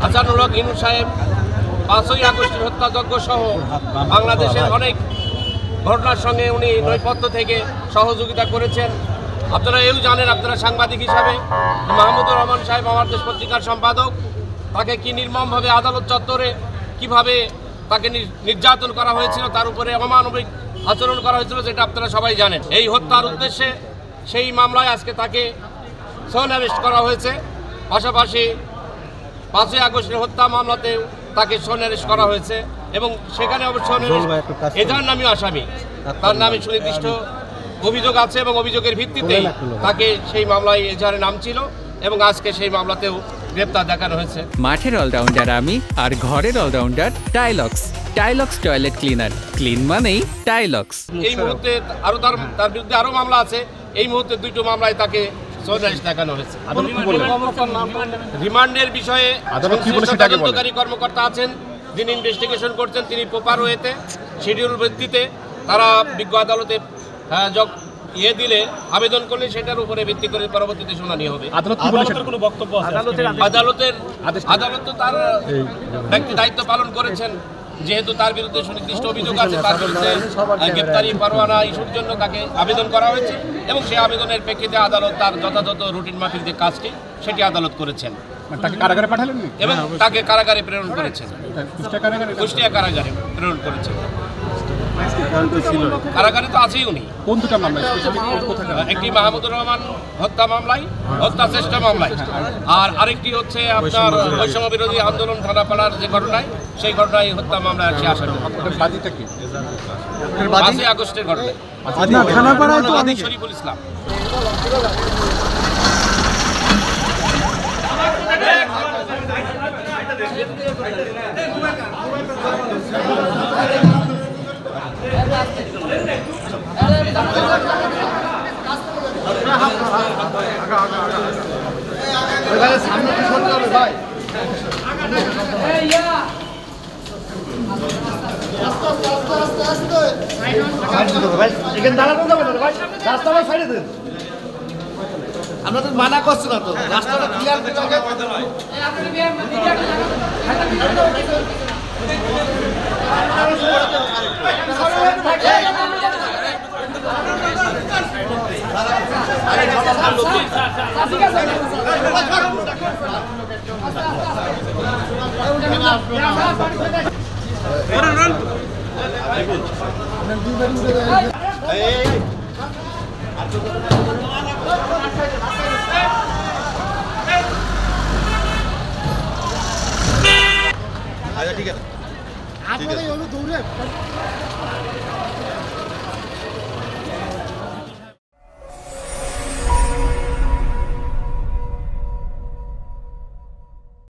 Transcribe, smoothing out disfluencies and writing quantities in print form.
হাসানুল হক ইনু সাহেব 5ই আগস্টের হত্যাযজ্ঞ সহ বাংলাদেশের অনেক ঘটনার সঙ্গে উনি নৈপথ্য থেকে সহযোগিতা করেছেন। আপনারা এও জানেন, আপনারা সাংবাদিক হিসাবে, মাহমুদুর রহমান সাহেব আমার দেশ পত্রিকার সম্পাদক, তাকে কি নির্মমভাবে আদালত চত্বরে কিভাবে তাকে নির্যাতন করা হয়েছিল, তার উপরে অমানবিক আচরণ করা হয়েছিল, যেটা আপনারা সবাই জানেন। এই হত্যার উদ্দেশ্যে সেই মামলায় আজকে তাকে সন অ্যারেস্ট করা হয়েছে। পাশাপাশি 5ই আগস্টের হত্যা মামলাতেও তাকে সন অ্যারেস্ট করা হয়েছে এবং সেখানে অবশ্য এজাহার নামীয় আসামি, তার নামে সুনির্দিষ্ট অভিযোগ আছে এবং অভিযোগের ভিত্তিতেই তাকে সেই মামলায় এজাহারে নাম ছিল এবং আজকে সেই মামলাতেও গ্রেপ্তার দেখানো হয়েছে। মাঠের অলরাউন্ডার আমি, আর ঘরের allrounder Tylox. Tylox toilet cleaner, clean মানেই টাইলক্স। এই মুহূর্তে আরো তার বিরুদ্ধে আরো মামলা আছে। এই মুহূর্তে 2টো মামলায় তাকে দেখানো হয়েছে। রিমান্ডের বিষয়ে তদন্তকারী কর্মকর্তা আছেন, যিনি ইনভেস্টিগেশন করছেন, তিনি প্রপার ওয়েতে শিডিউল ভিত্তিতে তারা বিজ্ঞ আদালতে দিলে আবেদন করলে সেটার উপরে ভিত্তি করে পরবর্তীতে শুনানি হবে। আদালত তো তার ব্যক্তি দায়িত্ব পালন করেছেন, যেহেতু তার বিরুদ্ধে সুনির্দিষ্ট অভিযোগ আছে, তার বিরুদ্ধে গ্রেপ্তারি পরোয়ানা ইস্যুর জন্য তাকে আবেদন করা হয়েছে এবং সেই আবেদনের প্রেক্ষিতে আদালত তার যথাযথ রুটিন মাফিক যে কাজটি সেটি আদালত করেছেন। তাকে কারাগারে পাঠালেন এবং তাকে কারাগারে প্রেরণ করেছেন, কুষ্টিয়া কারাগারে প্রেরণ করেছেন। কারাগারে তো আছেই উনি। কোন দুটো মামলা? একটি মাহমুদুর রহমান হত্যা মামলায়, হত্যা চেষ্টা মামলায়, আর আরেকটি হচ্ছে আপনার বৈষম্য বিরোধী আন্দোলন থানাপাড়ার যে ঘটনায়, সেই ঘটনায় হত্যা মামলায় আছে আসামি। 5ই আগস্টের ঘটনায় শরীফুল ইসলাম। আমরা তো মানা করছি না, তো রাস্তাটা ক্লিয়ার ঠিক আছে।